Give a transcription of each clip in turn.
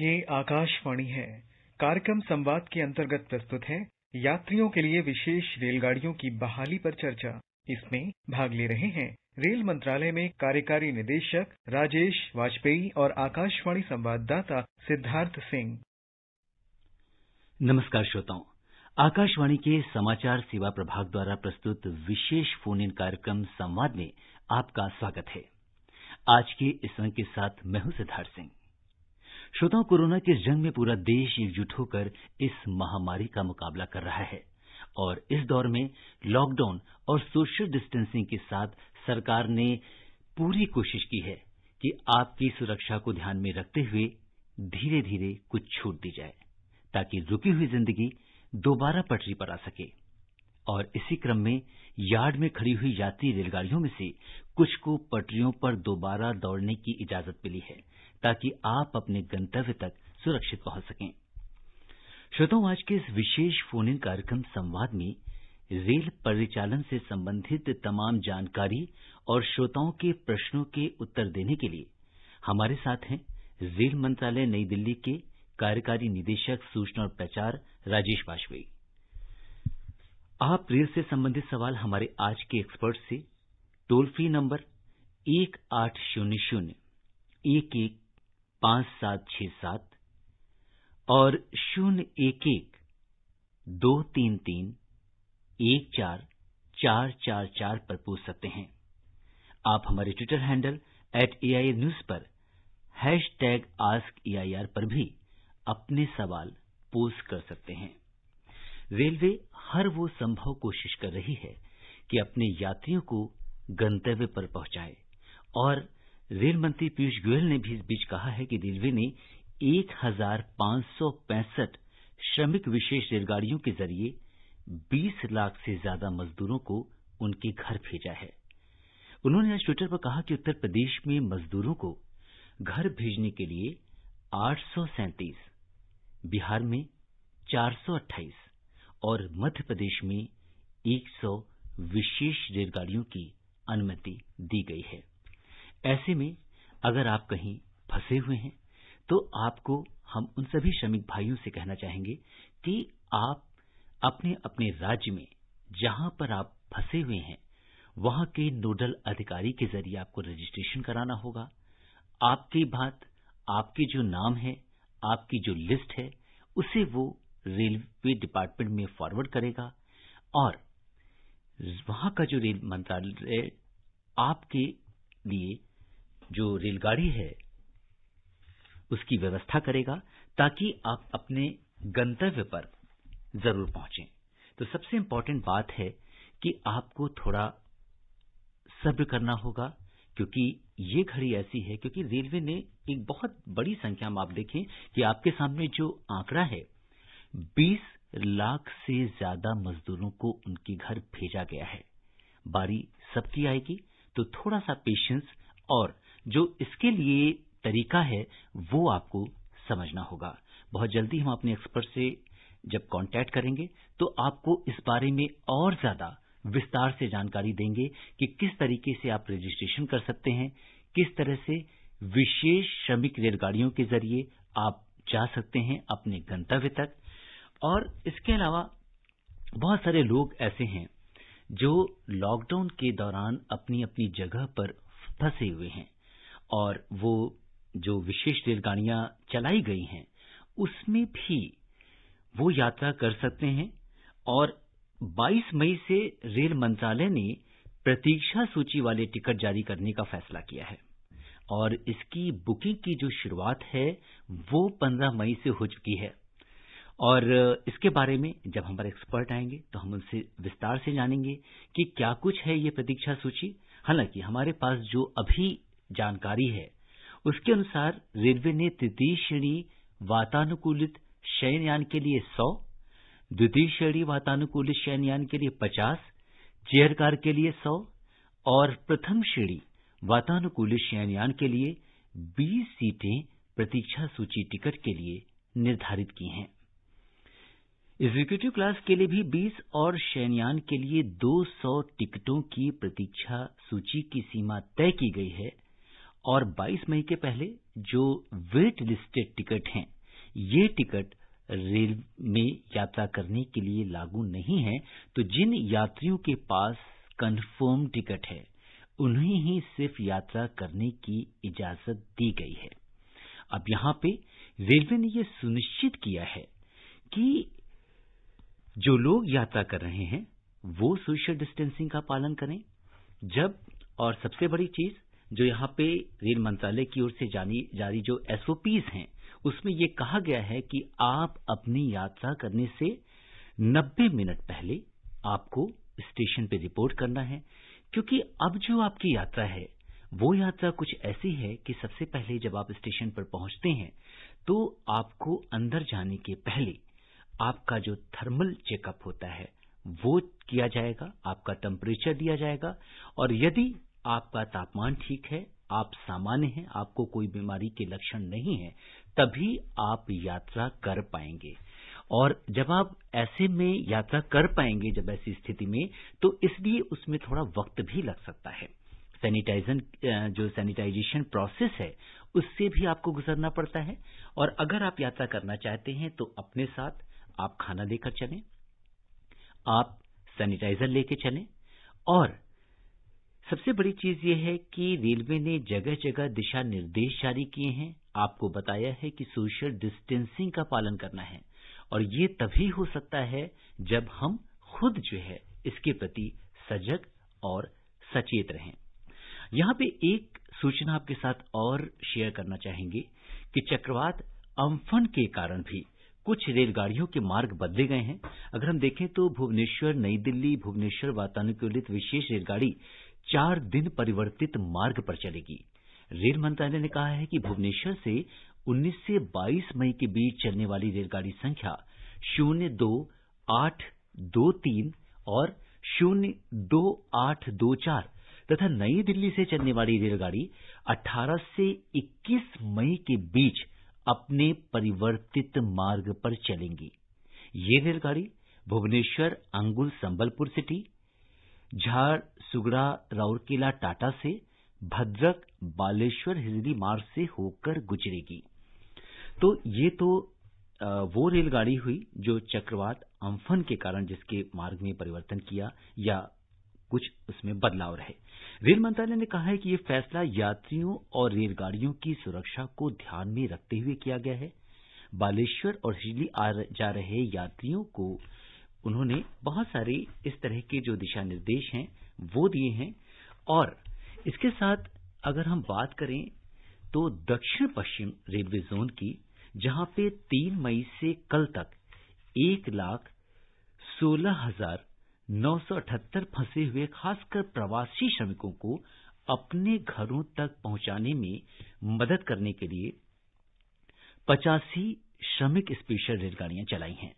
ये आकाशवाणी है। कार्यक्रम संवाद के अंतर्गत प्रस्तुत है यात्रियों के लिए विशेष रेलगाड़ियों की बहाली पर चर्चा। इसमें भाग ले रहे हैं रेल मंत्रालय में कार्यकारी निदेशक राजेश वाजपेयी और आकाशवाणी संवाददाता सिद्धार्थ सिंह। नमस्कार श्रोताओं, आकाशवाणी के समाचार सेवा प्रभाग द्वारा प्रस्तुत विशेष फोन इन कार्यक्रम संवाद में आपका स्वागत है। आज के इस अंक के साथ मैं हूं सिद्धार्थ सिंह। श्रोताओं, कोरोना की इस जंग में पूरा देश एकजुट होकर इस महामारी का मुकाबला कर रहा है और इस दौर में लॉकडाउन और सोशल डिस्टेंसिंग के साथ सरकार ने पूरी कोशिश की है कि आपकी सुरक्षा को ध्यान में रखते हुए धीरे धीरे कुछ छूट दी जाए ताकि रुकी हुई जिंदगी दोबारा पटरी पर आ सके। और इसी क्रम में यार्ड में खड़ी हुई यात्री रेलगाड़ियों में से कुछ को पटरियों पर दोबारा दौड़ने की इजाजत मिली है ताकि आप अपने गंतव्य तक सुरक्षित पहुंच सकें। श्रोताओं, आज के इस विशेष फोन इन कार्यक्रम संवाद में रेल परिचालन से संबंधित तमाम जानकारी और श्रोताओं के प्रश्नों के उत्तर देने के लिए हमारे साथ हैं रेल मंत्रालय नई दिल्ली के कार्यकारी निदेशक सूचना और प्रचार राजेश वाजपेयी। आप रेल से संबंधित सवाल हमारे आज के एक्सपर्ट से टोल फ्री नंबर 1800-115767 और 011-233-14444 पर पूछ सकते हैं। आप हमारे ट्विटर हैंडल @AIRnews पर #AskAIR पर भी अपने सवाल पोस्ट कर सकते हैं। रेलवे हर वो संभव कोशिश कर रही है कि अपने यात्रियों को गंतव्य पर पहुंचाए और रेल मंत्री पीयूष गोयल ने भी इस बीच कहा है कि रेलवे ने 1565 श्रमिक विशेष रेलगाड़ियों के जरिए 20 लाख से ज्यादा मजदूरों को उनके घर भेजा है। उन्होंने आज ट्विटर पर कहा कि उत्तर प्रदेश में मजदूरों को घर भेजने के लिए 837, बिहार में 428 और मध्य प्रदेश में 100 विशेष रेलगाड़ियों की अनुमति दी गई है। ऐसे में अगर आप कहीं फंसे हुए हैं तो आपको हम उन सभी श्रमिक भाइयों से कहना चाहेंगे कि आप अपने अपने राज्य में जहां पर आप फंसे हुए हैं वहां के नोडल अधिकारी के जरिए आपको रजिस्ट्रेशन कराना होगा। आपकी बात, आपके जो नाम है, आपकी जो लिस्ट है, उसे वो रेलवे डिपार्टमेंट में फॉरवर्ड करेगा और वहां का जो रेल मंत्रालय आपके लिए जो रेलगाड़ी है उसकी व्यवस्था करेगा ताकि आप अपने गंतव्य पर जरूर पहुंचें। तो सबसे इंपॉर्टेंट बात है कि आपको थोड़ा सब्र करना होगा क्योंकि ये घड़ी ऐसी है, क्योंकि रेलवे ने एक बहुत बड़ी संख्या में, आप देखें कि आपके सामने जो आंकड़ा है 20 लाख से ज्यादा मजदूरों को उनके घर भेजा गया है। बारी सबकी आएगी, तो थोड़ा सा पेशेंस और जो इसके लिए तरीका है वो आपको समझना होगा। बहुत जल्दी हम अपने एक्सपर्ट से जब कांटेक्ट करेंगे तो आपको इस बारे में और ज्यादा विस्तार से जानकारी देंगे कि किस तरीके से आप रजिस्ट्रेशन कर सकते हैं, किस तरह से विशेष श्रमिक रेलगाड़ियों के जरिए आप जा सकते हैं अपने गंतव्य तक। और इसके अलावा बहुत सारे लोग ऐसे हैं जो लॉकडाउन के दौरान अपनी अपनी जगह पर फंसे हुए हैं और वो जो विशेष रेलगाड़ियां चलाई गई हैं उसमें भी वो यात्रा कर सकते हैं। और 22 मई से रेल मंत्रालय ने प्रतीक्षा सूची वाले टिकट जारी करने का फैसला किया है और इसकी बुकिंग की जो शुरुआत है वो 15 मई से हो चुकी है। और इसके बारे में जब हमारे एक्सपर्ट आएंगे तो हम उनसे विस्तार से जानेंगे कि क्या कुछ है ये प्रतीक्षा सूची। हालांकि हमारे पास जो अभी जानकारी है उसके अनुसार रेलवे ने तृतीय श्रेणी वातानुकूलित शयनयान के लिए 100, द्वितीय श्रेणी वातानुकूलित शयनयान के लिए 50, चेयर कार के लिए 100 और प्रथम श्रेणी वातानुकूलित शयनयान के लिए 20 सीटें प्रतीक्षा सूची टिकट के लिए निर्धारित की हैं। एग्जीक्यूटिव क्लास के लिए भी 20 और शयनयान के लिए 200 टिकटों की प्रतीक्षा सूची की सीमा तय की गई है और 22 मई के पहले जो वेट लिस्टेड टिकट हैं, ये टिकट रेल में यात्रा करने के लिए लागू नहीं है। तो जिन यात्रियों के पास कंफर्म टिकट है, उन्हें ही सिर्फ यात्रा करने की इजाजत दी गई है। अब यहाँ पे रेलवे ने यह सुनिश्चित किया है कि जो लोग यात्रा कर रहे हैं वो सोशल डिस्टेंसिंग का पालन करें। जब और सबसे बड़ी चीज जो यहाँ पे रेल मंत्रालय की ओर से जारी जो एसओपीज हैं, उसमें यह कहा गया है कि आप अपनी यात्रा करने से 90 मिनट पहले आपको स्टेशन पे रिपोर्ट करना है, क्योंकि अब जो आपकी यात्रा है वो यात्रा कुछ ऐसी है कि सबसे पहले जब आप स्टेशन पर पहुंचते हैं तो आपको अंदर जाने के पहले आपका जो थर्मल चेकअप होता है वो किया जाएगा, आपका टेम्परेचर दिया जाएगा, और यदि आपका तापमान ठीक है, आप सामान्य हैं, आपको कोई बीमारी के लक्षण नहीं है, तभी आप यात्रा कर पाएंगे। और जब आप ऐसे में यात्रा कर पाएंगे, जब ऐसी स्थिति में, तो इसलिए उसमें थोड़ा वक्त भी लग सकता है। जो सैनिटाइजेशन प्रोसेस है उससे भी आपको गुजरना पड़ता है। और अगर आप यात्रा करना चाहते हैं तो अपने साथ आप खाना लेकर चलें, आप सैनिटाइजर लेके चलें। और सबसे बड़ी चीज यह है कि रेलवे ने जगह जगह दिशा निर्देश जारी किए हैं, आपको बताया है कि सोशल डिस्टेंसिंग का पालन करना है, और ये तभी हो सकता है जब हम खुद जो है इसके प्रति सजग और सचेत रहें। यहां पे एक सूचना आपके साथ और शेयर करना चाहेंगे कि चक्रवात अम्फन के कारण भी कुछ रेलगाड़ियों के मार्ग बदले गए हैं। अगर हम देखें तो भुवनेश्वर नई दिल्ली भुवनेश्वर वातानुकूलित विशेष रेलगाड़ी 4 दिन परिवर्तित मार्ग पर चलेगी। रेल मंत्रालय ने कहा है कि भुवनेश्वर से 19 से 22 मई के बीच चलने वाली रेलगाड़ी संख्या 02823 और 02824 तथा नई दिल्ली से चलने वाली रेलगाड़ी 18 से 21 मई के बीच अपने परिवर्तित मार्ग पर चलेंगी। ये रेलगाड़ी भुवनेश्वर अंगुल संबलपुर सिटी, झारसुगड़ा राउरकेला टाटा से, भद्रक बालेश्वर हिजली मार्ग से होकर गुजरेगी। तो ये तो वो रेलगाड़ी हुई जो चक्रवात अम्फन के कारण जिसके मार्ग में परिवर्तन किया या कुछ उसमें बदलाव रहे। रेल मंत्रालय ने कहा है कि ये फैसला यात्रियों और रेलगाड़ियों की सुरक्षा को ध्यान में रखते हुए किया गया है। बालेश्वर और हिजली जा रहे यात्रियों को उन्होंने बहुत सारे इस तरह के जो दिशा निर्देश हैं वो दिए हैं। और इसके साथ अगर हम बात करें तो दक्षिण पश्चिम रेलवे जोन की, जहां पे 3 मई से कल तक 1,16,978 फंसे हुए खासकर प्रवासी श्रमिकों को अपने घरों तक पहुंचाने में मदद करने के लिए 85 श्रमिक स्पेशल रेलगाड़ियां चलाई हैं।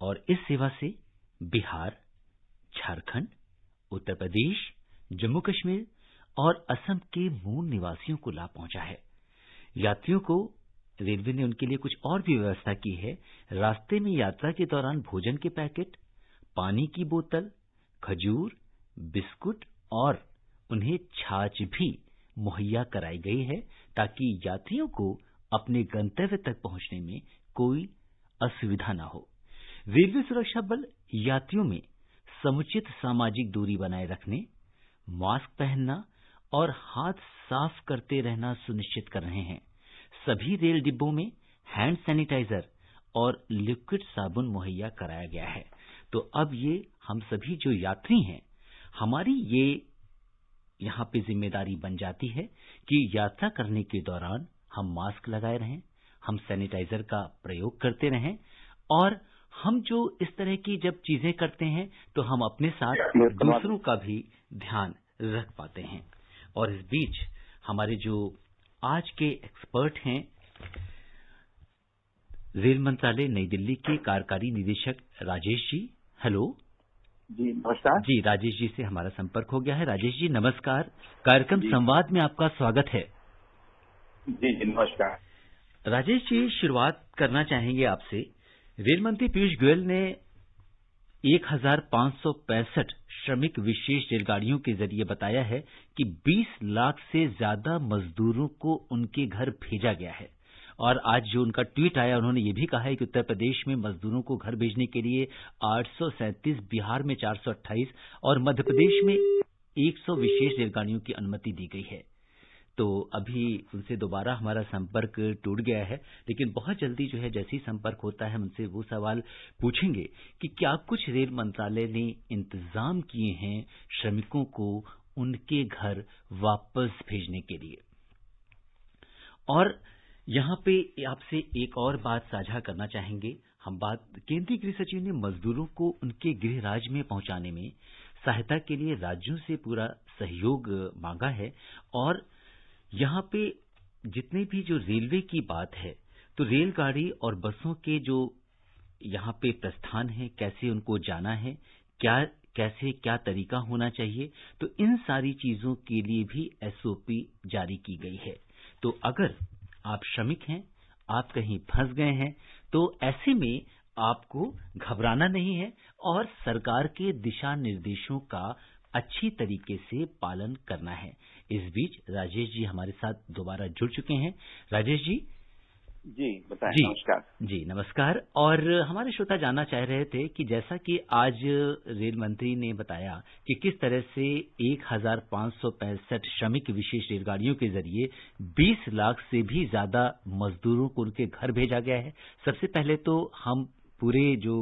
और इस सेवा से बिहार, झारखंड, उत्तर प्रदेश, जम्मू कश्मीर और असम के मूल निवासियों को लाभ पहुंचा है। यात्रियों को रेलवे ने उनके लिए कुछ और भी व्यवस्था की है। रास्ते में यात्रा के दौरान भोजन के पैकेट, पानी की बोतल, खजूर, बिस्कुट और उन्हें छाछ भी मुहैया कराई गई है, ताकि यात्रियों को अपने गंतव्य तक पहुंचने में कोई असुविधा न हो। रेलवे सुरक्षा बल यात्रियों में समुचित सामाजिक दूरी बनाए रखने, मास्क पहनना और हाथ साफ करते रहना सुनिश्चित कर रहे हैं। सभी रेल डिब्बों में हैंड सैनिटाइजर और लिक्विड साबुन मुहैया कराया गया है। तो अब ये हम सभी जो यात्री हैं, हमारी ये यहाँ पे जिम्मेदारी बन जाती है कि यात्रा करने के दौरान हम मास्क लगाए रहें, हम सैनिटाइजर का प्रयोग करते रहें, और हम जो इस तरह की जब चीजें करते हैं तो हम अपने साथ दूसरों का भी ध्यान रख पाते हैं। और इस बीच हमारे जो आज के एक्सपर्ट हैं, रेल मंत्रालय नई दिल्ली के कार्यकारी निदेशक राजेश जी। हेलो जी, नमस्कार जी। राजेश जी से हमारा संपर्क हो गया है। राजेश जी नमस्कार, कार्यक्रम संवाद में आपका स्वागत है। जी नमस्कार। राजेश जी, शुरुआत करना चाहेंगे आपसे। रेल मंत्री पीयूष गोयल ने 1565 श्रमिक विशेष रेलगाड़ियों के जरिए बताया है कि 20 लाख से ज्यादा मजदूरों को उनके घर भेजा गया है। और आज जो उनका ट्वीट आया, उन्होंने ये भी कहा है कि उत्तर प्रदेश में मजदूरों को घर भेजने के लिए 837, बिहार में 428 और मध्य प्रदेश में 100 विशेष रेलगाड़ियों की अनुमति दी गई है। तो अभी उनसे दोबारा हमारा संपर्क टूट गया है, लेकिन बहुत जल्दी जो है जैसे ही संपर्क होता है उनसे वो सवाल पूछेंगे कि क्या कुछ रेल मंत्रालय ने इंतजाम किए हैं श्रमिकों को उनके घर वापस भेजने के लिए। और यहाँ पे आपसे एक और बात साझा करना चाहेंगे। हम बात, केंद्रीय गृह सचिव ने मजदूरों को उनके गृह राज्य में पहुंचाने में सहायता के लिए राज्यों से पूरा सहयोग मांगा है। और यहाँ पे जितने भी जो रेलवे की बात है, तो रेलगाड़ी और बसों के जो यहाँ पे प्रस्थान है, कैसे उनको जाना है, क्या तरीका होना चाहिए, तो इन सारी चीजों के लिए भी एसओपी जारी की गई है। तो अगर आप श्रमिक हैं, आप कहीं फंस गए हैं, तो ऐसे में आपको घबराना नहीं है और सरकार के दिशा निर्देशों का अच्छी तरीके से पालन करना है। इस बीच राजेश जी हमारे साथ दोबारा जुड़ चुके हैं। राजेश जी। जी बताएं। जी नमस्कार। जी नमस्कार। और हमारे श्रोता जानना चाह रहे थे कि जैसा कि आज रेल मंत्री ने बताया कि किस तरह से 1565 श्रमिक विशेष रेलगाड़ियों के जरिए 20 लाख से भी ज्यादा मजदूरों को उनके घर भेजा गया है। सबसे पहले तो हम पूरे जो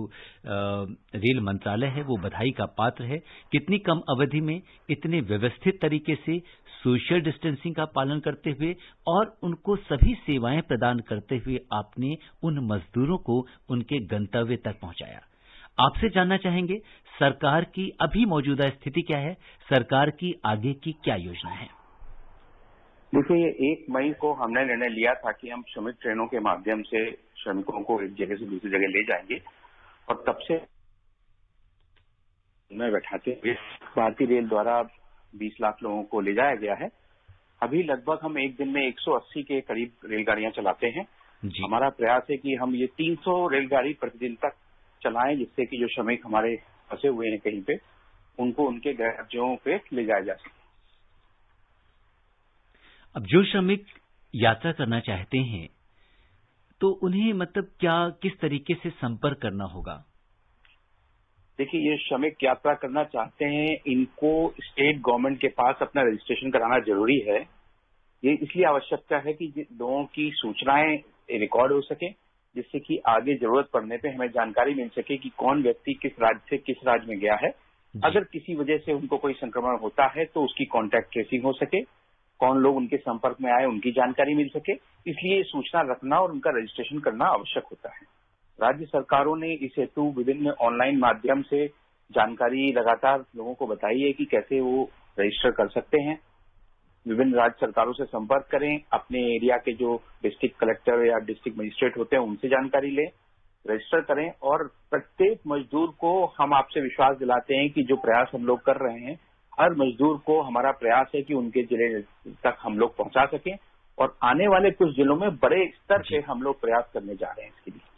रेल मंत्रालय है वो बधाई का पात्र है। कितनी कम अवधि में इतने व्यवस्थित तरीके से सोशल डिस्टेंसिंग का पालन करते हुए और उनको सभी सेवाएं प्रदान करते हुए आपने उन मजदूरों को उनके गंतव्य तक पहुंचाया। आपसे जानना चाहेंगे सरकार की अभी मौजूदा स्थिति क्या है, सरकार की आगे की क्या योजना है। देखिए, 1 मई को हमने निर्णय लिया था कि हम श्रमिक ट्रेनों के माध्यम से श्रमिकों को एक जगह से दूसरी जगह ले जाएंगे और तब से में बैठाते हुए भारतीय रेल द्वारा 20 लाख लोगों को ले जाया गया है। अभी लगभग हम एक दिन में 180 के करीब रेलगाड़ियां चलाते हैं। हमारा प्रयास है कि हम ये 300 रेलगाड़ी प्रतिदिन तक चलाएं, जिससे कि जो श्रमिक हमारे फंसे हुए हैं कहीं पे, उनको उनके गृह राज्यों पे ले जाया जा सके। अब जो श्रमिक यात्रा करना चाहते हैं तो उन्हें मतलब किस तरीके से संपर्क करना होगा। देखिए, ये श्रमिक यात्रा करना चाहते हैं, इनको स्टेट गवर्नमेंट के पास अपना रजिस्ट्रेशन कराना जरूरी है। ये इसलिए आवश्यकता है कि लोगों की सूचनाएं रिकॉर्ड हो सके, जिससे कि आगे जरूरत पड़ने पे हमें जानकारी मिल सके कि कौन व्यक्ति किस राज्य से किस राज्य में गया है। अगर किसी वजह से उनको कोई संक्रमण होता है तो उसकी कॉन्टैक्ट ट्रेसिंग हो सके, कौन लोग उनके संपर्क में आए उनकी जानकारी मिल सके। इसलिए सूचना रखना और उनका रजिस्ट्रेशन करना आवश्यक होता है। राज्य सरकारों ने इस हेतु विभिन्न ऑनलाइन माध्यम से जानकारी लगातार लोगों को बताई है कि कैसे वो रजिस्टर कर सकते हैं। विभिन्न राज्य सरकारों से संपर्क करें, अपने एरिया के जो डिस्ट्रिक्ट कलेक्टर या डिस्ट्रिक्ट मजिस्ट्रेट होते हैं उनसे जानकारी लें, रजिस्टर करें। और प्रत्येक मजदूर को हम आपसे विश्वास दिलाते हैं कि जो प्रयास हम लोग कर रहे हैं, हर मजदूर को हमारा प्रयास है कि उनके जिले तक हम लोग पहुंचा सकें और आने वाले कुछ जिलों में बड़े स्तर पे हम लोग प्रयास करने जा रहे हैं इसके लिए।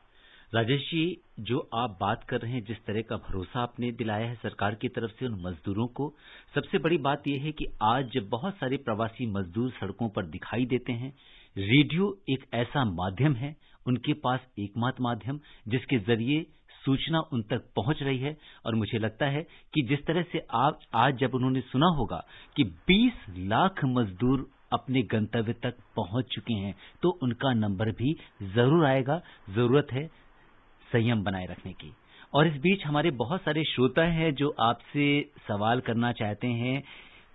राजेश जी, जो आप बात कर रहे हैं, जिस तरह का भरोसा आपने दिलाया है सरकार की तरफ से उन मजदूरों को, सबसे बड़ी बात यह है कि आज बहुत सारे प्रवासी मजदूर सड़कों पर दिखाई देते हैं। रेडियो एक ऐसा माध्यम है, उनके पास एकमात्र माध्यम, जिसके जरिए सूचना उन तक पहुंच रही है। और मुझे लगता है कि जिस तरह से आज जब उन्होंने सुना होगा कि 20 लाख मजदूर अपने गंतव्य तक पहुंच चुके हैं, तो उनका नंबर भी जरूर आएगा। जरूरत है संयम बनाए रखने की। और इस बीच हमारे बहुत सारे श्रोता हैं जो आपसे सवाल करना चाहते हैं।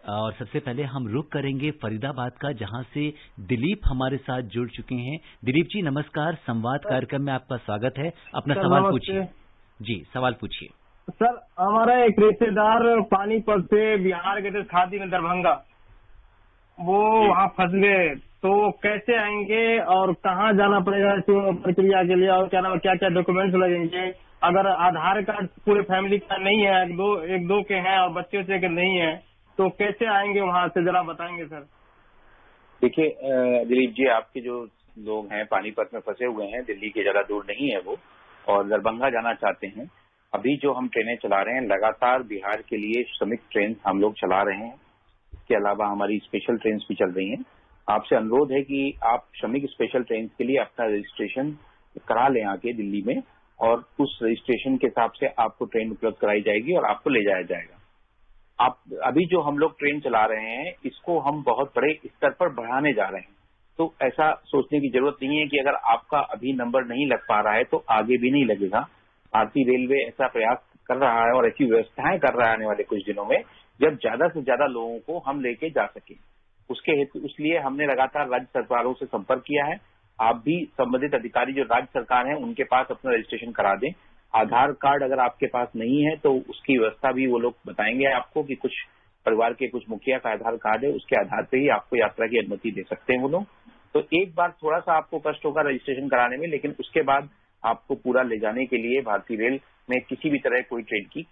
और सबसे पहले हम रुख करेंगे फरीदाबाद का, जहां से दिलीप हमारे साथ जुड़ चुके हैं। दिलीप जी नमस्कार, संवाद कार्यक्रम में आपका स्वागत है। अपना सवाल पूछिए। जी सवाल पूछिए। सर, हमारा एक रिश्तेदार पानीपत से बिहार गए थे शादी में दरभंगा, वो वहाँ फंस गए, तो कैसे आएंगे और कहाँ जाना पड़ेगा इस प्रक्रिया के लिए, और क्या क्या डॉक्यूमेंट्स लगेंगे। अगर आधार कार्ड पूरे फैमिली का नहीं है, एक दो के हैं और बच्चे से के नहीं है, तो कैसे आएंगे वहाँ से, जरा बताएंगे सर। देखिए दिलीप जी, आपके जो लोग हैं पानीपत में फंसे हुए हैं, दिल्ली के ज्यादा दूर नहीं है वो, और दरभंगा जाना चाहते हैं, अभी जो हम ट्रेनें चला रहे हैं लगातार बिहार के लिए श्रमिक ट्रेन हम लोग चला रहे हैं। इसके अलावा हमारी स्पेशल ट्रेन भी चल रही हैं। आपसे अनुरोध है कि आप श्रमिक स्पेशल ट्रेन के लिए अपना रजिस्ट्रेशन करा लें आके दिल्ली में, और उस रजिस्ट्रेशन के हिसाब से आपको ट्रेन उपलब्ध कराई जाएगी और आपको ले जाया जाएगा। आप अभी जो हम लोग ट्रेन चला रहे हैं इसको हम बहुत बड़े स्तर पर बढ़ाने जा रहे हैं, तो ऐसा सोचने की जरूरत नहीं है कि अगर आपका अभी नंबर नहीं लग पा रहा है तो आगे भी नहीं लगेगा। भारतीय रेलवे ऐसा प्रयास कर रहा है और ऐसी व्यवस्थाएं कर रहा है आने वाले कुछ दिनों में, जब ज्यादा से ज्यादा लोगों को हम लेके जा सकें। उसके हेतु इसलिए हमने लगातार राज्य सरकारों से संपर्क किया है। आप भी संबंधित अधिकारी जो राज्य सरकार हैं उनके पास अपना रजिस्ट्रेशन करा दें। आधार कार्ड अगर आपके पास नहीं है तो उसकी व्यवस्था भी वो लोग बताएंगे आपको कि कुछ परिवार के कुछ मुखिया का आधार कार्ड है, उसके आधार पर ही आपको यात्रा की अनुमति दे सकते हैं वो लोग। तो एक बार थोड़ा सा आपको कष्ट होगा रजिस्ट्रेशन कराने में, लेकिन उसके बाद आपको पूरा ले जाने के लिए भारतीय रेल में किसी भी तरह कोई ट्रेन की।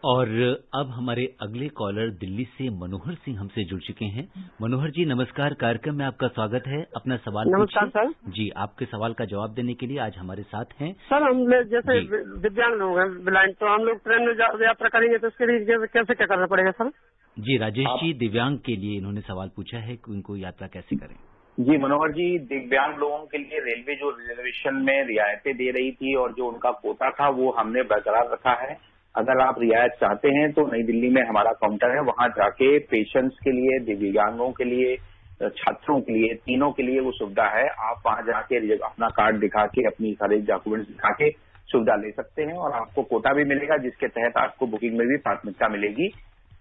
और अब हमारे अगले कॉलर दिल्ली से मनोहर सिंह हमसे जुड़ चुके हैं। मनोहर जी नमस्कार, कार्यक्रम में आपका स्वागत है। अपना सवाल नमस्कार सर जी। आपके सवाल का जवाब देने के लिए आज हमारे साथ हैं सर। हम जैसे दिव्यांग लोग हैं, ब्लाइंड, तो हम लोग ट्रेन में यात्रा करेंगे तो उसके लिए कैसे क्या करना पड़ेगा सर? जी राजेश जी दिव्यांग के लिए इन्होंने सवाल पूछा है कि उनको यात्रा कैसे करें। जी मनोहर जी, दिव्यांग लोगों के लिए रेलवे जो रिजर्वेशन में रियायतें दे रही थी और जो उनका कोटा था वो हमने बरकरार रखा है। अगर आप रियायत चाहते हैं तो नई दिल्ली में हमारा काउंटर है, वहां जाके पेशेंट्स के लिए, दिव्यांगों के लिए, छात्रों के लिए, तीनों के लिए वो सुविधा है। आप वहां जाके अपना कार्ड दिखा के, अपनी सारे डॉक्यूमेंट्स दिखा के सुविधा ले सकते हैं और आपको कोटा भी मिलेगा जिसके तहत आपको बुकिंग में भी प्राथमिकता मिलेगी।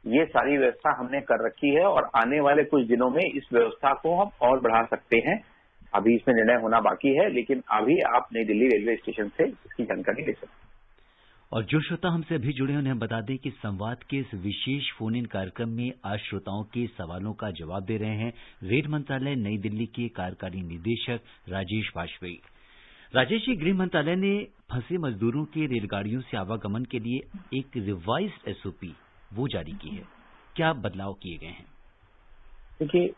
ये सारी व्यवस्था हमने कर रखी है और आने वाले कुछ दिनों में इस व्यवस्था को हम और बढ़ा सकते हैं। अभी इसमें निर्णय होना बाकी है, लेकिन अभी आप नई दिल्ली रेलवे स्टेशन से इसकी जानकारी ले सकते हैं। और जो श्रोता हमसे अभी जुड़े हैं उन्हें बता दें कि संवाद के इस विशेष फोन इन कार्यक्रम में आज श्रोताओं के सवालों का जवाब दे रहे हैं रेल मंत्रालय नई दिल्ली के कार्यकारी निदेशक राजेश वाजपेयी। राजेश जी, गृह मंत्रालय ने फंसे मजदूरों के रेलगाड़ियों से आवागमन के लिए एक रिवाइज्ड एसओपी वो जारी की है। क्या बदलाव किए गए हैं? देखिए,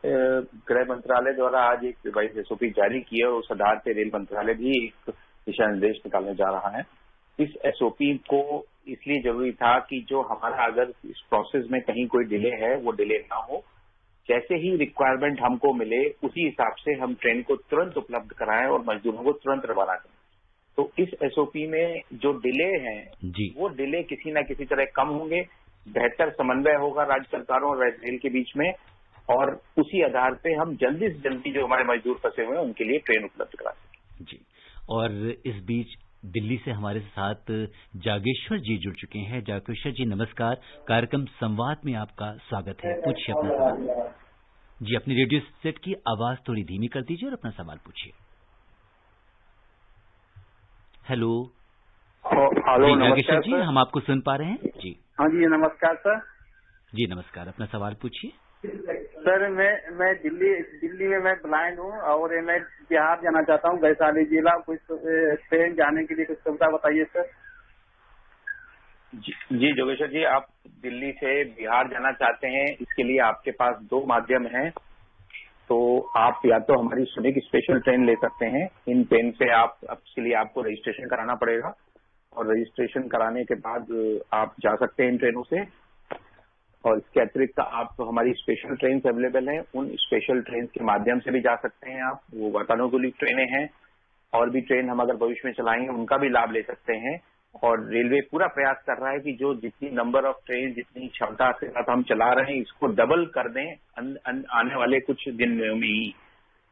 गृह मंत्रालय द्वारा आज एक रिवाइज एसओपी जारी की है और उस आधार पर रेल मंत्रालय भी एक दिशा निर्देश निकालने जा रहा है। इस एसओपी को इसलिए जरूरी था कि जो हमारा अगर इस प्रोसेस में कहीं कोई डिले है वो डिले ना हो। जैसे ही रिक्वायरमेंट हमको मिले उसी हिसाब से हम ट्रेन को तुरंत उपलब्ध कराएं और मजदूरों को तुरंत रवाना करें। तो इस एसओपी में जो डिले हैं वो डिले किसी न किसी तरह कम होंगे, बेहतर समन्वय होगा राज्य सरकारों और रेल के बीच में, और उसी आधार पे हम जल्दी से जल्दी जो हमारे मजदूर फंसे हुए हैं उनके लिए ट्रेन उपलब्ध करा सकें। जी। और इस बीच दिल्ली से हमारे साथ जागेश्वर जी जुड़ चुके हैं। जागेश्वर जी नमस्कार, कार्यक्रम संवाद में आपका स्वागत है। पूछिए अपना सवाल। जी, अपनी रेडियो सेट की आवाज थोड़ी धीमी कर दीजिए और अपना सवाल पूछिए। हेलो हेलो, जागेश्वर जी, हम आपको सुन पा रहे हैं जी। हाँ जी नमस्कार सर। जी नमस्कार, अपना सवाल पूछिए। सर मैं दिल्ली में मैं ब्लाइंड हूँ और मैं बिहार जाना चाहता हूँ, वैशाली जिला। कुछ ट्रेन जाने के लिए कुछ सुविधा बताइए सर। जी जोगेश्वर जी, आप दिल्ली से बिहार जाना चाहते हैं, इसके लिए आपके पास दो माध्यम हैं। तो आप या तो हमारी श्रमिक स्पेशल ट्रेन ले सकते हैं। इन ट्रेन से इसके लिए आपको रजिस्ट्रेशन कराना पड़ेगा और रजिस्ट्रेशन कराने के बाद आप जा सकते हैं इन ट्रेनों से। और इसके अतिरिक्त आप हमारी स्पेशल ट्रेन अवेलेबल हैं, उन स्पेशल ट्रेन के माध्यम से भी जा सकते हैं आप। वो वातानुकूलित ट्रेनें हैं, और भी ट्रेन हम अगर भविष्य में चलाएंगे उनका भी लाभ ले सकते हैं। और रेलवे पूरा प्रयास कर रहा है कि जो जितनी नंबर ऑफ ट्रेन, जितनी क्षमता के साथ हम चला रहे हैं, इसको डबल कर दें आने वाले कुछ दिन में ही।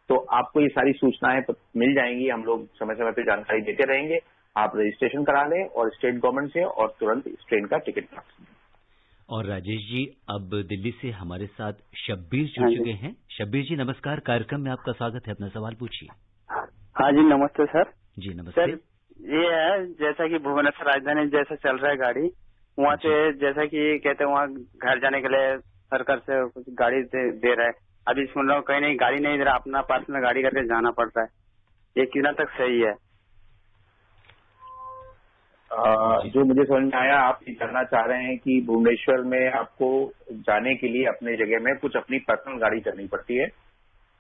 तो आपको ये सारी सूचनाएं मिल जाएंगी, हम लोग समय समय पर जानकारी देते रहेंगे। आप रजिस्ट्रेशन करा लें और स्टेट गवर्नमेंट से, और तुरंत इस ट्रेन का टिकट प्राप्त करें। और राजेश जी, अब दिल्ली से हमारे साथ शब्बीर जुड़ चुके हैं। शब्बीर जी नमस्कार, कार्यक्रम में आपका स्वागत है। अपना सवाल पूछिए। हाँ जी नमस्ते सर। जी नमस्ते सर। ये है जैसा कि भुवनेश्वर राजधानी जैसा चल रहा है गाड़ी, वहाँ से जैसा कि कहते हैं वहाँ घर जाने के लिए सरकार से कुछ गाड़ी दे रहा है। अभी सुन रहा हूँ कहीं नहीं गाड़ी नहीं दे रहा, अपना पर्सनल गाड़ी करके जाना पड़ रहा है। ये कितना तक सही है? जो मुझे समझ में आया, आप ये जानना चाह रहे हैं कि भुवनेश्वर में आपको जाने के लिए अपने जगह में कुछ अपनी पर्सनल गाड़ी करनी पड़ती है।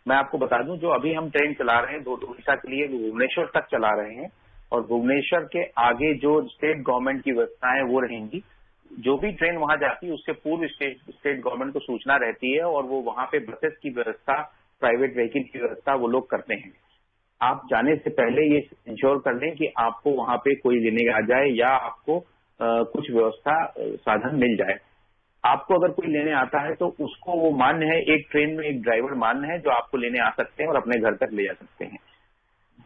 मैं आपको बता दूं, जो अभी हम ट्रेन चला रहे हैं उड़ीसा के लिए भुवनेश्वर तक चला रहे हैं, और भुवनेश्वर के आगे जो स्टेट गवर्नमेंट की व्यवस्थाएं वो रहेंगी। जो भी ट्रेन वहां जाती है उससे पूर्व स्टेट गवर्नमेंट को सूचना रहती है और वो वहां पे बसेस की व्यवस्था, प्राइवेट व्हीकल की व्यवस्था वो लोग करते हैं। आप जाने से पहले ये इंश्योर कर लें कि आपको वहां पे कोई लेने आ जाए या आपको कुछ व्यवस्था साधन मिल जाए। आपको अगर कोई लेने आता है तो उसको वो मान्य है, एक ट्रेन में एक ड्राइवर मान्य है जो आपको लेने आ सकते हैं और अपने घर तक ले जा सकते हैं।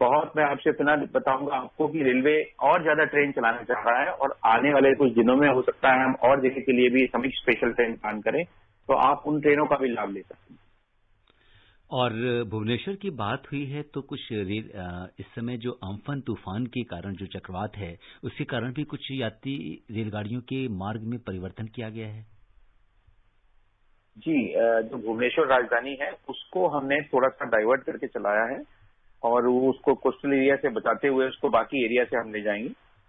बहुत मैं आपसे इतना बताऊंगा आपको कि रेलवे और ज्यादा ट्रेन चलाना चाह रहा है और आने वाले कुछ दिनों में हो सकता है हम और जगह के लिए भी श्रमिक स्पेशल ट्रेन प्लान करें, तो आप उन ट्रेनों का भी लाभ ले सकते हैं। और भुवनेश्वर की बात हुई है तो कुछ इस समय जो अम्फन तूफान के कारण जो चक्रवात है उसके कारण भी कुछ यात्री रेलगाड़ियों के मार्ग में परिवर्तन किया गया है। जी, जो भुवनेश्वर राजधानी है उसको हमने थोड़ा सा डाइवर्ट करके चलाया है और वो उसको कोस्टल एरिया से बचाते हुए उसको बाकी एरिया से हम ले जाएंगे।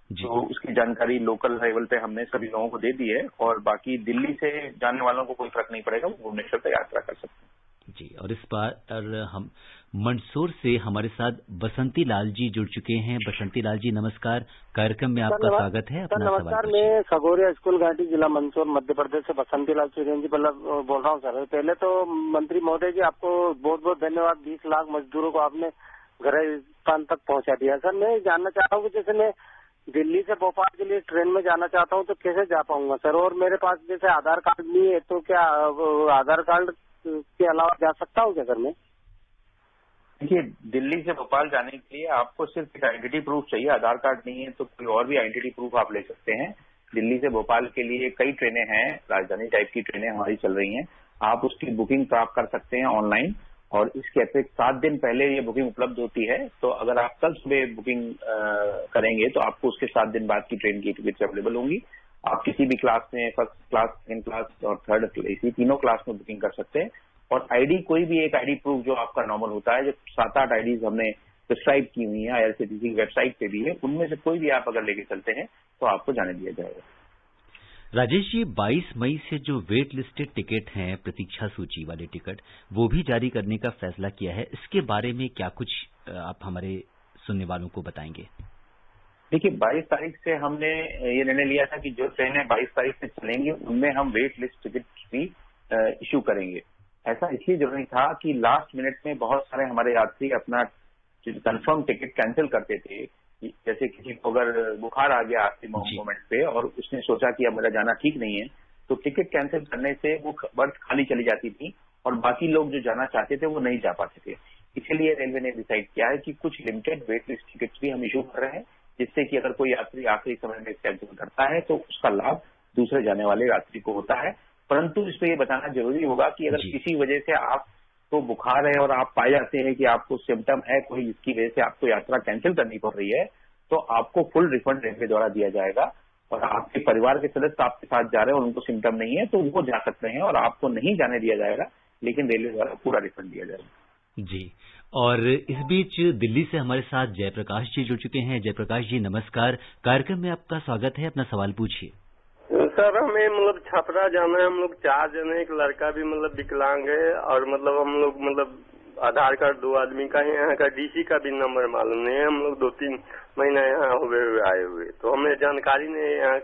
तो उसकी जानकारी लोकल लेवल पे हमने सभी लोगों को दे दी है और बाकी दिल्ली से जाने वालों को कोई फर्क नहीं पड़ेगा, वो भुवनेश्वर तक यात्रा कर सकते हैं। जी, और इस बार हम मंदसौर से हमारे साथ बसंती लाल जी जुड़ चुके हैं। बसंती लाल जी नमस्कार, कार्यक्रम में आपका स्वागत है। अपना सवाल नमस्कार, मैं खगोरिया स्कूल घाटी जिला मंदसौर मध्य प्रदेश से बसंती लाल चौधरी जी बोल रहा हूँ सर। पहले तो मंत्री महोदय जी आपको बहुत बहुत धन्यवाद। 20 लाख मजदूरों को आपने घर स्थान तक पहुंचा दिया। सर मैं जानना चाहता हूँ कि जैसे मैं दिल्ली से भोपाल के लिए ट्रेन में जाना चाहता हूँ तो कैसे जा पाऊंगा सर? और मेरे पास जैसे आधार कार्ड नहीं है तो क्या आधार कार्ड के अलावा जा सकता हूँ क्या सर मैं? देखिए, दिल्ली से भोपाल जाने के लिए आपको सिर्फ एक आइडेंटिटी प्रूफ चाहिए। आधार कार्ड नहीं है तो कोई और भी आइडेंटिटी प्रूफ आप ले सकते हैं। दिल्ली से भोपाल के लिए कई ट्रेनें हैं, राजधानी टाइप की ट्रेनें हमारी चल रही हैं। आप उसकी बुकिंग प्राप्त कर सकते हैं ऑनलाइन और इसके अतिरिक्त 7 दिन पहले ये बुकिंग उपलब्ध होती है। तो अगर आप कल सुबह बुकिंग करेंगे तो आपको उसके 7 दिन बाद की ट्रेन की टिकट अवेलेबल होंगी। आप किसी भी क्लास में, फर्स्ट क्लास, सेकेंड क्लास और थर्ड, इसी तीनों क्लास में बुकिंग कर सकते हैं। और आईडी, कोई भी एक आईडी प्रूफ जो आपका नॉर्मल होता है, जो 7-8 आईडीज हमने प्रिस्क्राइब की हुई है आईआरसीटीसी की वेबसाइट पे भी है, उनमें से कोई भी आप अगर लेके चलते हैं तो आपको जाने दिया जाएगा। राजेश जी, 22 मई से जो वेट लिस्टेड टिकट हैं, प्रतीक्षा सूची वाले टिकट, वो भी जारी करने का फैसला किया है। इसके बारे में क्या कुछ आप हमारे सुनने वालों को बताएंगे? देखिए, 22 तारीख से हमने ये निर्णय लिया था कि जो ट्रेनें 22 तारीख से चलेंगी उनमें हम वेट लिस्ट टिकट भी इश्यू करेंगे। ऐसा इसलिए जरूरी था कि लास्ट मिनट में बहुत सारे हमारे यात्री अपना कंफर्म टिकट कैंसिल करते थे। जैसे किसी को अगर बुखार आ गया आखिरी मोमेंट पे और उसने सोचा कि अब मेरा जाना ठीक नहीं है, तो टिकट कैंसिल करने से वो बर्थ खाली चली जाती थी और बाकी लोग जो जाना चाहते थे वो नहीं जा पाते थे। इसलिए रेलवे ने डिसाइड किया है कि कुछ लिमिटेड वेट लिस्ट टिकट्स भी हम इशू कर रहे हैं, जिससे कि अगर कोई यात्री आखिरी समय में कैंसिल करता है तो उसका लाभ दूसरे जाने वाले यात्री को होता है। परंतु इसमें ये बताना जरूरी होगा कि अगर किसी वजह से आपको बुखार है और आप पाए जाते हैं कि आपको सिम्टम है कोई, जिसकी वजह से आपको यात्रा कैंसिल करनी पड़ रही है, तो आपको फुल रिफंड रेलवे द्वारा दिया जाएगा। और आपके परिवार के सदस्य आपके साथ जा रहे हैं और उनको सिम्टम नहीं है तो वो जा सकते हैं और आपको नहीं जाने दिया जाएगा, लेकिन रेलवे द्वारा पूरा रिफंड दिया जाएगा। जी, और इस बीच दिल्ली से हमारे साथ जयप्रकाश जी जुड़ चुके हैं। जयप्रकाश जी नमस्कार, कार्यक्रम में आपका स्वागत है। अपना सवाल पूछिए। सर हमें छपरा जाना है। हम लोग 4 जने, एक लड़का भी विकलांग है और हम लोग आधार कार्ड 2 आदमी का है। यहाँ का डीसी का भी नंबर मालूम नहीं है। हम लोग 2-3 महीना यहाँ हुए आए हुए, तो हमें जानकारी नहीं है यहाँ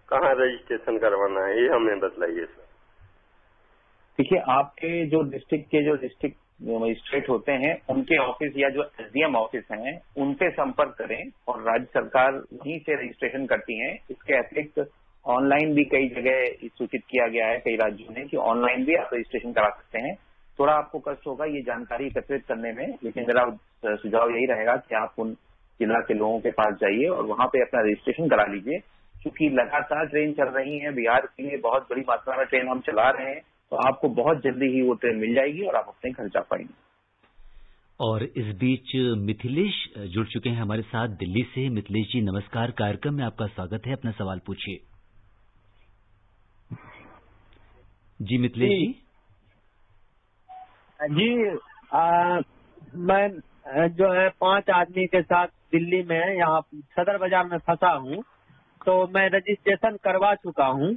कहाँ रजिस्ट्रेशन करवाना है, ये हमें बताइए सर। देखिए, आपके जो डिस्ट्रिक्ट मजिस्ट्रेट होते हैं उनके ऑफिस या जो एसडीएम ऑफिस हैं उनसे संपर्क करें और राज्य सरकार वहीं से रजिस्ट्रेशन करती है। इसके अतिरिक्त ऑनलाइन भी कई जगह सूचित किया गया है, कई राज्यों ने, कि ऑनलाइन भी आप रजिस्ट्रेशन करा सकते हैं। थोड़ा आपको कष्ट होगा ये जानकारी एकत्रित करने में, लेकिन मेरा सुझाव यही रहेगा कि आप उन जिला के लोगों के पास जाइए और वहां पे अपना रजिस्ट्रेशन करा लीजिए। क्योंकि लगातार ट्रेन चल रही है, बिहार के लिए बहुत बड़ी मात्रा में ट्रेन हम चला रहे हैं, तो आपको बहुत जल्दी ही वो ट्रेन मिल जाएगी और आप अपने घर जा पाएंगे। और इस बीच मिथिलेश जुड़ चुके हैं हमारे साथ दिल्ली से। मिथिलेश जी नमस्कार, कार्यक्रम में आपका स्वागत है। अपना सवाल पूछिए। जी मिथिलेश जी। जी, मैं जो है 5 आदमी के साथ दिल्ली में यहाँ सदर बाजार में फंसा हूँ, तो मैं रजिस्ट्रेशन करवा चुका हूँ।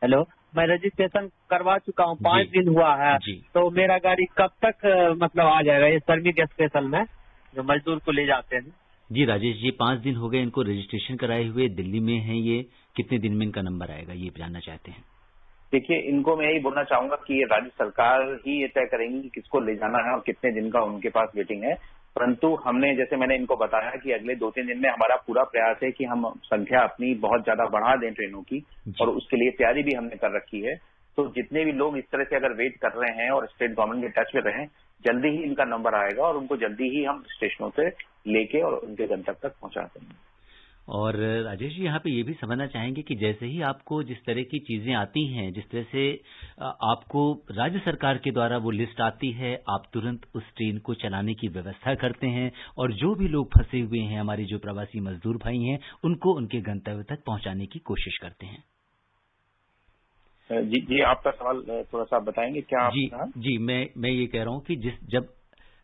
हेलो, मैं रजिस्ट्रेशन करवा चुका हूँ, 5 दिन हुआ है। तो मेरा गाड़ी कब तक आ जाएगा ये श्रमिक स्पेशल में? जो मजदूर को ले जाते हैं। जी राजेश जी, 5 दिन हो गए इनको रजिस्ट्रेशन कराए हुए, दिल्ली में हैं ये, कितने दिन में इनका नंबर आएगा ये जानना चाहते हैं। देखिए, इनको मैं यही बोलना चाहूंगा कि ये राज्य सरकार ही ये तय करेंगी कि किसको ले जाना है और कितने दिन का उनके पास वेटिंग है। परंतु हमने, जैसे मैंने इनको बताया कि अगले 2-3 दिन में हमारा पूरा प्रयास है कि हम संख्या अपनी बहुत ज्यादा बढ़ा दें ट्रेनों की, और उसके लिए तैयारी भी हमने कर रखी है। तो जितने भी लोग इस तरह से अगर वेट कर रहे हैं और स्टेट गवर्नमेंट के टच में रहें, जल्दी ही इनका नंबर आएगा और उनको जल्दी ही हम स्टेशनों से लेके और उनके गंतव्य तक पहुंचा देंगे। और राजेश जी, यहाँ पे ये भी समझना चाहेंगे कि जैसे ही आपको जिस तरह की चीजें आती हैं, जिस तरह से आपको राज्य सरकार के द्वारा वो लिस्ट आती है, आप तुरंत उस ट्रेन को चलाने की व्यवस्था करते हैं और जो भी लोग फंसे हुए हैं, हमारे जो प्रवासी मजदूर भाई हैं, उनको उनके गंतव्य तक पहुंचाने की कोशिश करते हैं। जी, आपका सवाल थोड़ा सा बताएंगे क्या? जी, मैं ये कह रहा हूँ कि जब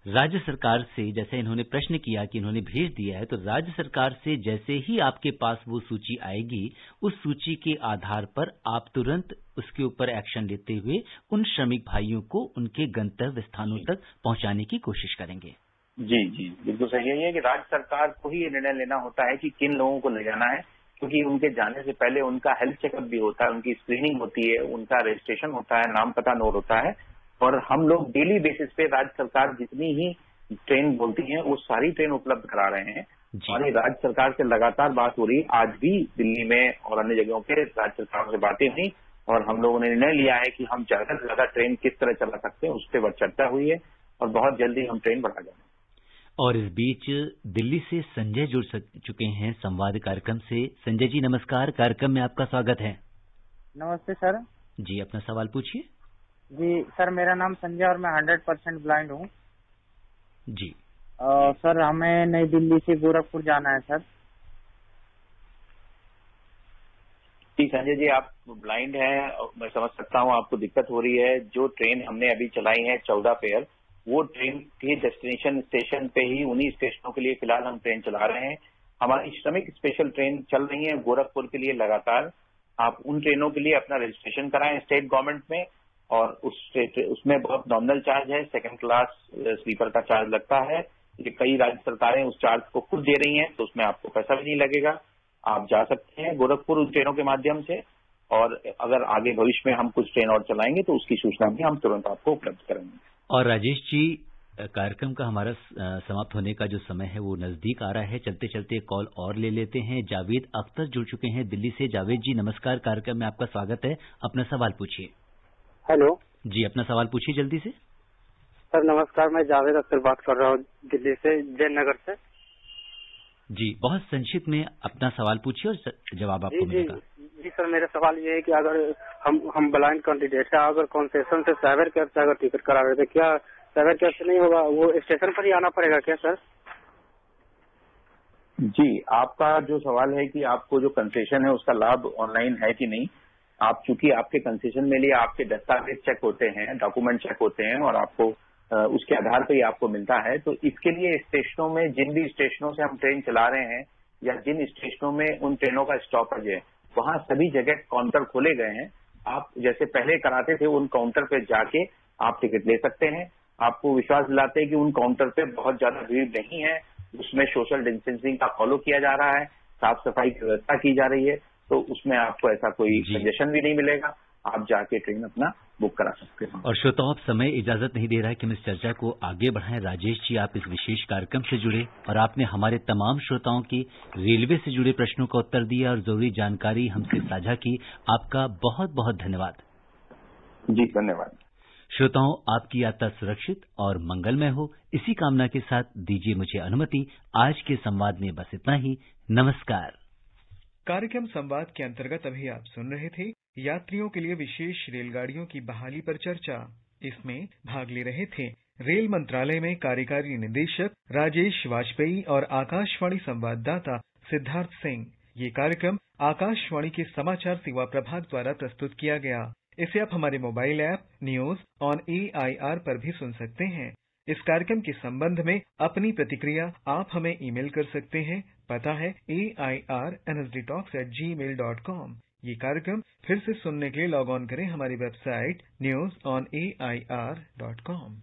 राज्य सरकार से, जैसे इन्होंने प्रश्न किया कि इन्होंने भेज दिया है, तो राज्य सरकार से जैसे ही आपके पास वो सूची आएगी, उस सूची के आधार पर आप तुरंत उसके ऊपर एक्शन लेते हुए उन श्रमिक भाइयों को उनके गंतव्य स्थानों तक पहुंचाने की कोशिश करेंगे। जी, बिल्कुल सही है। ये कि राज्य सरकार को ही ये निर्णय लेना होता है कि किन लोगों को ले जाना है, क्योंकि उनके जाने से पहले उनका हेल्थ चेकअप भी होता है, उनकी स्क्रीनिंग होती है, उनका रजिस्ट्रेशन होता है, नाम पता नोट होता है। और हम लोग डेली बेसिस पे राज्य सरकार जितनी ही ट्रेन बोलती है वो सारी ट्रेन उपलब्ध करा रहे हैं। हमारी राज्य सरकार से लगातार बात हो रही है। आज भी दिल्ली में और अन्य जगहों पे राज्य सरकार से बातें हुई और हम लोगों ने निर्णय लिया है कि हम ज्यादा से ज्यादा ट्रेन किस तरह चला सकते हैं, उस पर चर्चा हुई है और बहुत जल्दी हम ट्रेन बढ़ा जाएंगे। और इस बीच दिल्ली से संजय जुड़ चुके हैं संवाद कार्यक्रम से। संजय जी नमस्कार, कार्यक्रम में आपका स्वागत है। नमस्ते सर जी, अपना सवाल पूछिए। जी सर, मेरा नाम संजय और मैं 100% ब्लाइंड हूँ जी। सर, हमें नई दिल्ली से गोरखपुर जाना है सर। जी संजय जी, आप ब्लाइंड हैं, मैं समझ सकता हूँ आपको दिक्कत हो रही है। जो ट्रेन हमने अभी चलाई है 14 पेयर, वो ट्रेन के डेस्टिनेशन स्टेशन पे ही उन्हीं स्टेशनों के लिए फिलहाल हम ट्रेन चला रहे हैं। हमारी श्रमिक स्पेशल ट्रेन चल रही है गोरखपुर के लिए लगातार। आप उन ट्रेनों के लिए अपना रजिस्ट्रेशन कराएं स्टेट गवर्नमेंट में, और उसमें बहुत नॉमिनल चार्ज है, सेकंड क्लास स्लीपर का चार्ज लगता है। ये कई राज्य सरकारें उस चार्ज को खुद दे रही हैं, तो उसमें आपको पैसा भी नहीं लगेगा। आप जा सकते हैं गोरखपुर उन ट्रेनों के माध्यम से, और अगर आगे भविष्य में हम कुछ ट्रेन और चलाएंगे तो उसकी सूचना भी हम तुरंत आपको उपलब्ध करेंगे। और राजेश जी, कार्यक्रम का हमारा समाप्त होने का जो समय है वो नजदीक आ रहा है। चलते चलते कॉल और ले लेते हैं। जावेद अख्तर जुड़ चुके हैं दिल्ली से। जावेद जी नमस्कार, कार्यक्रम में आपका स्वागत है। अपना सवाल पूछिए। हेलो जी, अपना सवाल पूछिए जल्दी से। सर नमस्कार, मैं जावेद अख्तर बात कर रहा हूँ दिल्ली से, जयनगर से। जी, बहुत संक्षिप्त में अपना सवाल पूछिए और जवाब आपको मिलेगा। जी सर, मेरा सवाल ये है कि अगर हम ब्लाइंड कैंडिडेट है, अगर कंसेशन से साइबर कैब से अगर टिकट करा रहे थे, क्या साइबर कैब से नहीं होगा, वो स्टेशन पर ही आना पड़ेगा क्या सर? जी, आपका जो सवाल है कि आपको जो कंसेशन है उसका लाभ ऑनलाइन है कि नहीं। आप चूंकि आपके कंसेशन में लिए आपके दस्तावेज चेक होते हैं, डॉक्यूमेंट चेक होते हैं, और आपको उसके आधार पर ही आपको मिलता है। तो इसके लिए स्टेशनों में, जिन भी स्टेशनों से हम ट्रेन चला रहे हैं या जिन स्टेशनों में उन ट्रेनों का स्टॉपेज है, वहां सभी जगह काउंटर खोले गए हैं। आप जैसे पहले कराते थे उन काउंटर पे जाके आप टिकट ले सकते हैं। आपको विश्वास दिलाते हैं कि उन काउंटर पे बहुत ज्यादा भीड़ नहीं है, उसमें सोशल डिस्टेंसिंग का फॉलो किया जा रहा है, साफ सफाई की व्यवस्था की जा रही है, तो उसमें आपको ऐसा कोई कंजेशन भी नहीं मिलेगा। आप जाके ट्रेन अपना बुक करा सकते हैं। और श्रोताओं, अब समय इजाजत नहीं दे रहा है कि हम इस चर्चा को आगे बढ़ाएं। राजेश जी, आप इस विशेष कार्यक्रम से जुड़े और आपने हमारे तमाम श्रोताओं की रेलवे से जुड़े प्रश्नों का उत्तर दिया और जरूरी जानकारी हमसे साझा की। आपका बहुत बहुत धन्यवाद। जी धन्यवाद। श्रोताओं, आपकी यात्रा सुरक्षित और मंगलमय हो, इसी कामना के साथ दीजिए मुझे अनुमति। आज के संवाद में बस इतना ही। नमस्कार। कार्यक्रम संवाद के अंतर्गत अभी आप सुन रहे थे यात्रियों के लिए विशेष रेलगाड़ियों की बहाली पर चर्चा। इसमें भाग ले रहे थे रेल मंत्रालय में कार्यकारी निदेशक राजेश वाजपेयी और आकाशवाणी संवाददाता सिद्धार्थ सिंह। ये कार्यक्रम आकाशवाणी के समाचार सेवा प्रभाग द्वारा प्रस्तुत किया गया। इसे आप हमारे mobile app news on AIR पर भी सुन सकते हैं। इस कार्यक्रम के संबंध में अपनी प्रतिक्रिया आप हमें ईमेल कर सकते हैं। पता है AIR@NSDTalks@gmail.com। ये कार्यक्रम फिर से सुनने के लिए लॉग ऑन करें हमारी वेबसाइट newsonair.com।